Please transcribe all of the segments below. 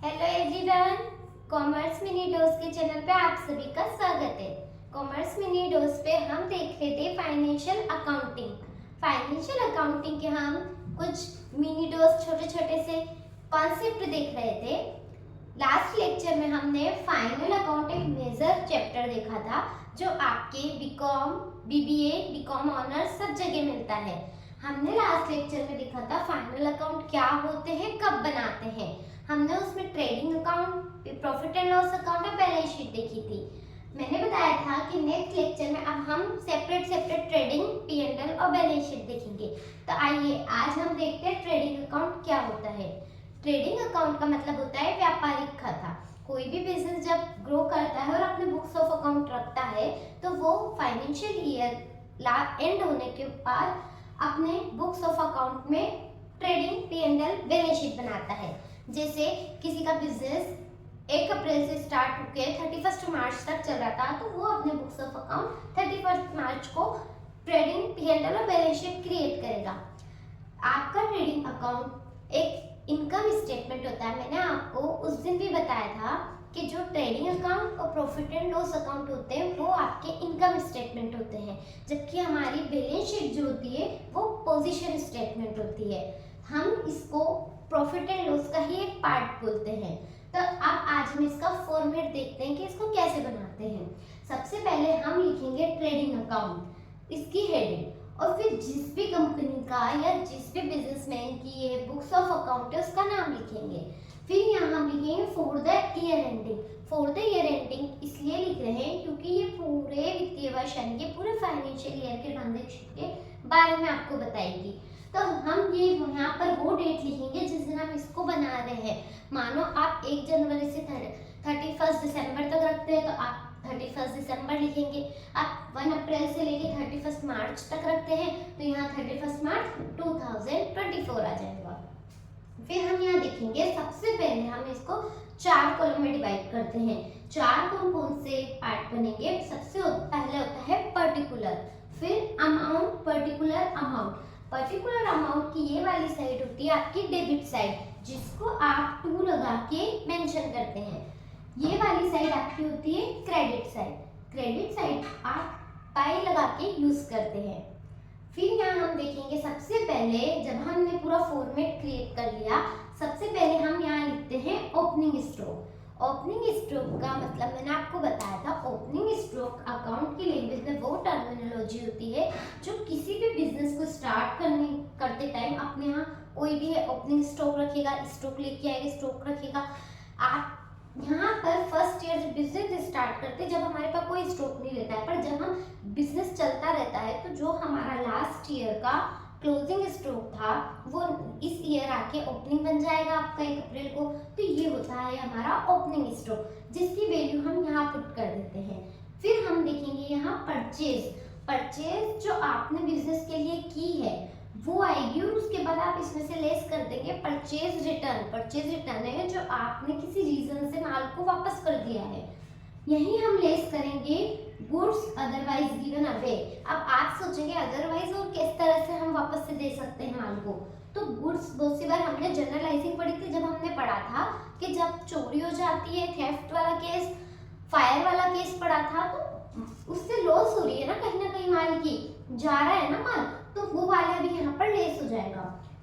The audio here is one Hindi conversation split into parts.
Hello everyone, commerce mini dose के चैनल पे आप सभी का स्वागत है। कॉमर्स मिनी डोज पे हम देख रहे थे फाइनेंशियल अकाउंटिंग। फाइनेंशियल अकाउंटिंग के हम कुछ मिनी डोज छोटे छोटे से कॉन्सेप्ट देख रहे थे। लास्ट लेक्चर में हमने फाइनल अकाउंट एक मेजर चैप्टर देखा था जो आपके बीकॉम, बीबीए, बीकॉम ऑनर्स सब जगह मिलता है। हमने लास्ट लेक्चर में देखा था फाइनल अकाउंट क्या होते हैं, कब बनाते हैं। हमने उसमें trading account, profit and loss account और बैलेंस शीट देखी थी। मैंने बताया था कि नेक्स्ट लेक्चर में अब हम सेपरेट ट्रेडिंग, पी&एल और बैलेंस शीट देखेंगे। तो आइए आज हम देखते हैं ट्रेडिंग अकाउंट क्या होता है। ट्रेडिंग अकाउंट का मतलब होता है व्यापारिक खाता। कोई भी बिजनेस जब ग्रो करता है और अपने बुक्स ऑफ अकाउंट रखता है तो वो फाइनेंशियल ईयर एंड होने के बाद अपने बुक्स ऑफ अकाउंट में ट्रेडिंग, पी&एल, बैलेंस शीट बनाता है। जैसे किसी का बिजनेस 1 अप्रैल से स्टार्ट होकर 31 मार्च तक चल रहा था तो वो अपने बुक्स ऑफ अकाउंट 31 मार्च को ट्रेडिंग, पी&एल और बैलेंस शीट क्रिएट करेगा। आपका ट्रेडिंग अकाउंट एक इनकम स्टेटमेंट होता है। मैंने आपको उस दिन भी बताया था कि जो ट्रेडिंग अकाउंट और प्रॉफिट एंड लॉस अकाउंट होते हैं वो आपके इनकम स्टेटमेंट होते हैं, जबकि हमारी बैलेंस शीट जो होती है वो पोजीशन स्टेटमेंट होती है। हम इसको प्रॉफिट एंड लॉस का ही एक पार्ट बोलते हैं। तो अब आज हम इसका फॉर्मेट देखते हैं कि इसको कैसे बनाते हैं। सबसे पहले हम लिखेंगे ट्रेडिंग अकाउंट, इसकी हेडिंग, और फिर जिस भी कंपनी का या जिस भी बिजनेसमैन की ये बुक्स ऑफ अकाउंट है उसका नाम लिखेंगे। फिर यहाँ हम लिखेंगे for the year ending. For the year ending इसलिए लिख रहे हैं क्योंकि ये पूरे वित्तीय वर्ष यानी कि पूरे फाइनेंशियल ईयर के ट्रांजेक्शन के बारे में आपको बताएगी। तो हम ये यहाँ पर वो डेट लिखेंगे जिस दिन हम इसको बना रहे हैं। मानो आप 1 जनवरी से 31 दिसंबर तक रखते हैं तो आप 31 दिसंबर लिखेंगे। आप 1 अप्रैल से लेके 31 मार्च तक रखते हैं तो यहाँ 31 मार्च 2024 आ जाएगा। फिर हम यहाँ देखेंगे सबसे पहले हम इसको 4 कॉलम में डिवाइड करते हैं। 4 कौन से पार्ट बनेंगे। सबसे पहले होता है पर्टिकुलर, फिर अमाउंट, पर्टिकुलर अमाउंट की ये वाली साइड होती है आपकी डेबिट साइड, जिसको आप 2 लगा के मेंशन करते हैं। ये वाली साइड आपकी होती है क्रेडिट साइड आप पाई लगा के यूज करते हैं। फिर यहाँ हम देखेंगे सबसे पहले जब हमने पूरा फॉर्मेट क्रिएट कर लिया, सबसे पहले हम यहाँ लिखते हैं ओपनिंग स्टॉक। ओपनिंग स्टॉक का मतलब मैंने आपको बताया था, ओपनिंग स्टॉक अकाउंट की लैंग्वेज में वो टर्मिनोलॉजी होती है जो किसी भी बिजनेस को स्टार्ट करते टाइम अपने यहाँ कोई भी ओपनिंग स्टॉक रखेगा, स्टॉक लेके आएगा, स्टॉक रखेगा। आप यहाँ पर फर्स्ट ईयर जब बिजनेस स्टार्ट करते जब हमारे पास कोई स्टॉक नहीं रहता है, पर जब हम बिजनेस चलता रहता है तो जो हमारा लास्ट ईयर का क्लोजिंग स्टॉक था वो इस ईयर आके ओपनिंग बन जाएगा आपका 1 अप्रैल को। तो ये होता है हमारा ओपनिंग स्टॉक, जिसकी वैल्यू हम यहाँ पुट कर देते हैं। फिर हम देखेंगे यहाँ परचेज जो आपने बिजनेस के लिए की है वो आएगी, और उसके बाद आप इसमें से लेस कर देंगे परचेज रिटर्न है जो आपने किसी रीजन से माल को वापस कर दिया है। यही हम लेस करेंगे गुड्स अदरवाइज गिवन अवे। अब आप सोचेंगे अदरवाइज और किस तरह से हम वापस से दे सकते हैं माल को। तो गुड्स बहुत सी बार हमने जनरलाइजिंग पढ़ी थी जब हमने पढ़ा था कि जब चोरी हो जाती है, थेफ्ट वाला केस, फायर वाला केस पढ़ा था, तो उससे लॉस हो रही है ना कहीं माल की, जा रहा है ना माल, तो वो वाला भी यहाँ पर लेस हो जाएगा।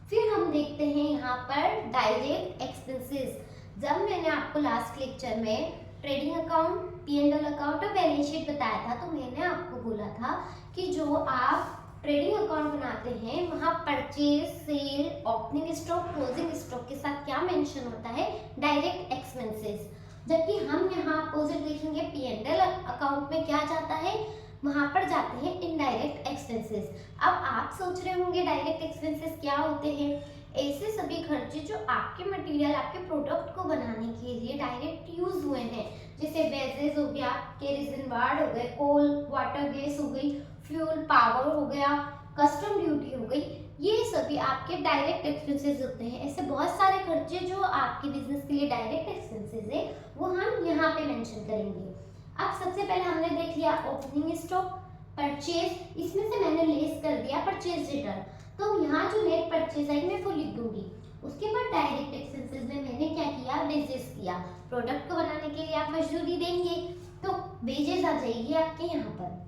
फिर हम देखते हैं यहाँ पर डायरेक्ट एक्सपेंसेस। जब मैंने आपको लास्ट लेक्चर में ट्रेडिंग अकाउंट, पी&एल अकाउंट और बैलेंस शीट बताया था तो मैंने आपको बोला था कि जो आप ट्रेडिंग अकाउंट बनाते हैं वहाँ purchase, sale, opening stock, closing stock के साथ क्या मेंशन होता है, डायरेक्ट एक्सपेंसेस। जबकि हम यहाँ अपोजिट देखेंगे पी&एल अकाउंट में क्या जाता है, वहां पर जाते हैं इनडायरेक्ट एक्सपेंसेस। अब आप सोच रहे होंगे डायरेक्ट एक्सपेंसेस क्या होते हैं। ऐसे सभी खर्चे जो आपके मटेरियल, आपके प्रोडक्ट को बनाने के लिए डायरेक्ट यूज हुए हैं, जैसे वेजेस हो गया, केरोसिन वार्ड हो गए, कोल, वाटर, गैस हो गई, फ्यूल, पावर हो गया, कस्टम ड्यूटी हो गई, ये सभी आपके डायरेक्ट एक्सपेंसेस होते हैं। ऐसे बहुत सारे खर्चे जो आपके बिजनेस के लिए डायरेक्ट एक्सपेंसेस है वो हम यहाँ पे मेंशन करेंगे। अब सबसे पहले हमने देख लिया ओपनिंग स्टॉक, परचेज, इसमें से मैंने लेस कर दिया परचेज रिटर्न। तो यहाँ जो नेट परचेज आई मैं वो लिख दूंगी। उसके बाद डायरेक्ट एक्सपेंसेस में मैंने क्या किया, वेजेस किया। प्रोडक्ट को बनाने के लिए आप मजदूरी देंगे तो वेजेस आ जाएगी आपके यहाँ पर।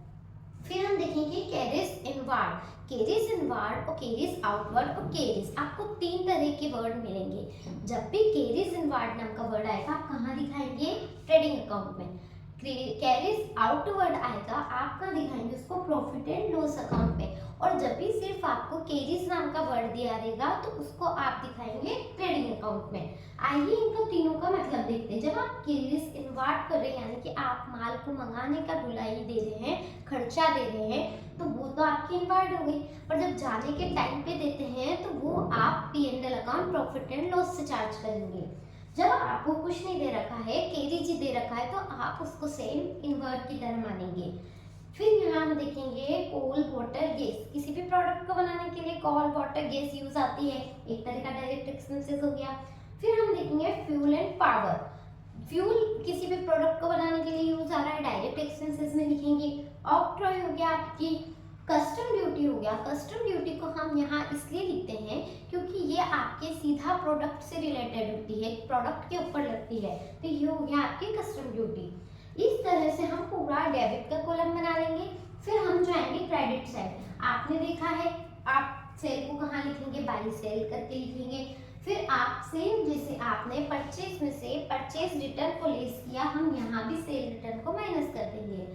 फिर हम देखेंगे कैरिज इनवार्ड, कैरिज इनवार्ड और कैरिज आउटवर्ड और कैरिज, आपको 3 तरह के वर्ड मिलेंगे। जब भी कैरिज इनवार्ड नाम का वर्ड आएगा आप कहाँ दिखाएंगे, ट्रेडिंग अकाउंट में। कैरिज आउटवर्ड आएगा आप कहाँ दिखाएंगे उसको, प्रॉफिट एंड लॉस अकाउंट में। और जब भी सिर्फ आपको कैरिज नाम का वर्ड दिया रहेगा तो उसको आप दिखाएंगे ट्रेडिंग अकाउंट में। आइए इनको तीनों का मतलब देखते हैं। जब आप कैरिज इनवार्ड कर रहे हैं यानी कि आप माल को मंगाने का ढुलाई दे रहे हैं, खर्चा दे रहे हैं, तो वो तो आपकी इनवार्ड हो गई। पर जब जाने के टाइम पे देते हैं तो वो आप P&L account profit and loss से चार्ज करेंगे। जब आपको कुछ नहीं दे रखा है, केरीजी दे रखा है, तो आप उसको सेम इनवर्ट की तरह मानेंगे। फिर यहाँ हम देखेंगे कोल वाटर गैस, किसी भी प्रोडक्ट को बनाने के लिए कोल वाटर गैस यूज आती है, एक तरह का डायरेक्ट एक्सपेंसेस हो गया। फिर हम देखेंगे फ्यूल एंड पावर, फ्यूल किसी भी प्रोडक्ट को बनाने के लिए यूज आ रहा है, डायरेक्ट एक्सपेंसेस में लिखेंगे। ऑक्ट्रॉय हो गया आपकी, कस्टम ड्यूटी हो गया, कस्टम ड्यूटी को हम यहाँ इसलिए लिखते हैं क्योंकि ये आपके सीधा प्रोडक्ट से रिलेटेड होती है, प्रोडक्ट के ऊपर लगती है, तो ये हो गया आपकी कस्टम ड्यूटी। इस तरह से हम पूरा डेबिट का कॉलम बना लेंगे। फिर हम जाएंगे क्रेडिट साइड। आपने देखा है आप सेल को कहाँ लिखेंगे, बाई सेल करके लिखेंगे। फिर आप सेम जैसे आपने परचेज में से परचेज रिटर्न को लेस किया, हम यहाँ भी सेल रिटर्न को माइनस कर देंगे।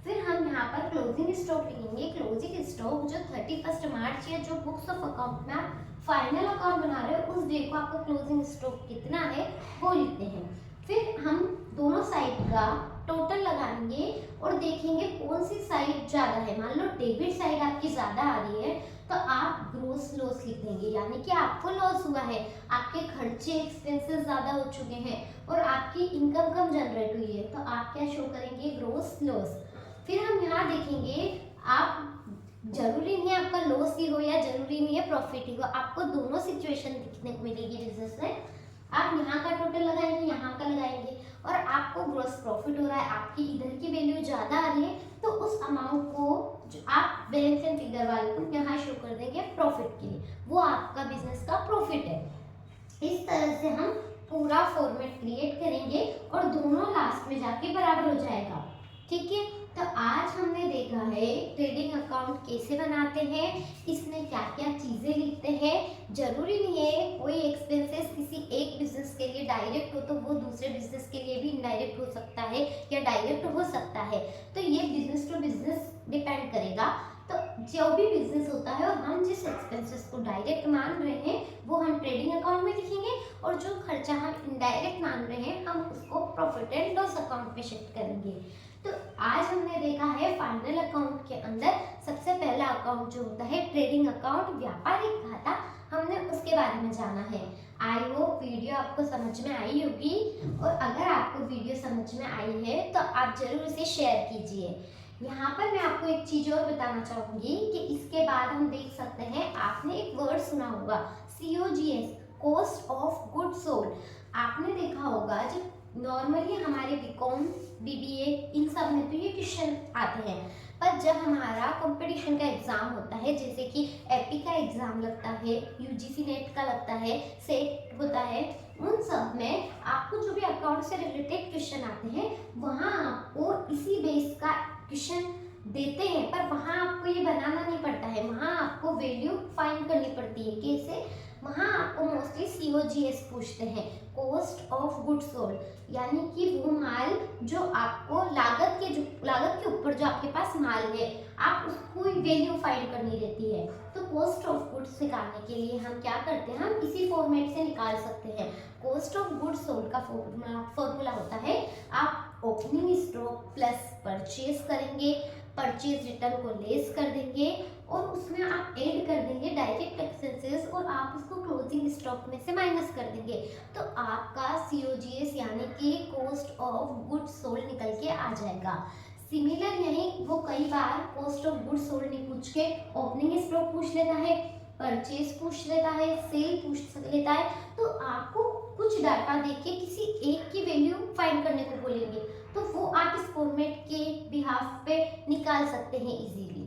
फिर हम यहाँ पर क्लोजिंग स्टॉक लिखेंगे। क्लोजिंग स्टॉक जो 31 मार्च या जो बुक्स ऑफ अकाउंट में आप फाइनल अकाउंट बना रहे हो उस डे को आपका क्लोजिंग स्टॉक कितना है वो लिखते हैं। फिर हम दोनों साइड का टोटल लगाएंगे और देखेंगे कौन सी साइड ज़्यादा है। मान लो डेबिट साइड आपकी ज़्यादा आ रही है तो आप ग्रोस लॉस लिख देंगे, यानी कि आपको लॉस हुआ है, आपके खर्चे एक्सपेंसेस ज़्यादा हो चुके हैं और आपकी इनकम कम जनरेट हुई है, तो आप क्या शो करेंगे, ग्रोस लॉस। फिर हम यहाँ देखेंगे आप जरूरी नहीं है आपका लॉस ही हो या जरूरी नहीं है प्रॉफिट ही हो, आपको दोनों सिचुएशन दिखने को मिलेगी बिजनेस में। आप यहाँ का टोटल लगाएंगे, यहाँ का लगाएंगे और आपको ग्रॉस प्रॉफिट हो रहा है, आपकी इधर की वैल्यू ज़्यादा आ रही है, तो उस अमाउंट को जो आप बैलेंस एंड फिगर वाले को यहाँ शो कर देंगे प्रॉफिट के लिए, वो आपका बिजनेस का प्रॉफिट है। इस तरह से हम पूरा फॉर्मेट क्रिएट करेंगे और दोनों लास्ट में जाके बराबर हो जाएगा। ठीक है, तो आज हमने देखा है ट्रेडिंग अकाउंट कैसे बनाते हैं, इसमें क्या क्या चीज़ें लिखते हैं। जरूरी नहीं है कोई एक्सपेंसेस किसी एक बिजनेस के लिए डायरेक्ट हो तो वो दूसरे बिजनेस के लिए भी इनडायरेक्ट हो सकता है या डायरेक्ट हो सकता है, तो ये बिजनेस टू बिजनेस डिपेंड करेगा। तो जो भी बिजनेस होता है और हम जिस एक्सपेंसेस को डायरेक्ट मान रहे हैं वो हम ट्रेडिंग अकाउंट में लिखेंगे और जो खर्चा हम इनडायरेक्ट मान रहे हैं हम उसको प्रॉफिट एंड लॉस अकाउंट में शिफ्ट करेंगे। तो आज हमने देखा है फाइनल अकाउंट के अंदर सबसे पहला अकाउंट जो होता है ट्रेडिंग अकाउंट, व्यापारिक खाता, हमने उसके बारे में जाना है। आई होप वीडियो आपको समझ में आई होगी और अगर आपको वीडियो समझ में आई है तो आप जरूर इसे शेयर कीजिए। यहाँ पर मैं आपको एक चीज और बताना चाहूंगी कि इसके बाद हम देख सकते हैं, आपने एक वर्ड सुना होगा COGS, cost of goods sold. आपने देखा होगा जब नॉर्मली हमारे बीकॉम BBA इन सब में तो ये क्वेश्चन आते हैं, पर जब हमारा कंपटीशन का एग्जाम होता है जैसे कि एपी का एग्जाम लगता है, UGC नेट का लगता है, सेट होता है, उन सब में आपको जो भी अकाउंट से रिलेटेड क्वेश्चन आते हैं वहाँ आपको इसी बेस का क्वेश्चन देते हैं, पर वहाँ आपको ये बनाना नहीं पड़ता है, वहाँ आपको वैल्यू फाइंड करनी पड़ती है। कैसे? वहाँ आपको मोस्टली COGS पूछते हैं, कॉस्ट ऑफ गुड्स सोल्ड, यानी कि वो माल जो आपको लागत के ऊपर जो आपके पास माल है आप उसको वैल्यू फाइंड करनी रहती है। तो कॉस्ट ऑफ गुड्स निकालने के लिए हम क्या करते हैं, हम इसी फॉर्मेट से निकाल सकते हैं। कॉस्ट ऑफ गुड्स सोल्ड का फॉर्मूला होता है, आप ओपनिंग स्टॉक प्लस परचेज करेंगे, परचेज रिटर्न को लेस कर देंगे और उसमें आप ऐड कर देंगे डायरेक्ट एक्सपेंसेस और आप उसको क्लोजिंग स्टॉक में से माइनस कर देंगे, तो आपका COGS यानी कि कॉस्ट ऑफ गुड्स सोल्ड निकल के आ जाएगा। सिमिलर यही वो कई बार कॉस्ट ऑफ गुड्स सोल्ड नहीं पूछ के ओपनिंग स्टॉक पूछ लेता है, परचेज पूछ लेता है, सेल पूछ लेता है, तो आपको कुछ डाटा देख के किसी एक की वैल्यू फाइंड करने को बोलेंगे, तो वो आप इस फॉर्मेट के बिहाफ पे निकाल सकते हैं इजीली।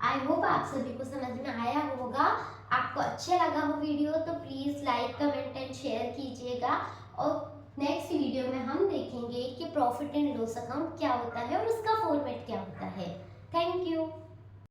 आई होप आप सभी को समझ में आया होगा। आपको अच्छा लगा हो वीडियो तो please like comment and share कीजिएगा। और नेक्स्ट वीडियो में हम देखेंगे कि प्रॉफिट एंड लॉस अकाउंट क्या होता है और उसका फॉर्मेट क्या होता है।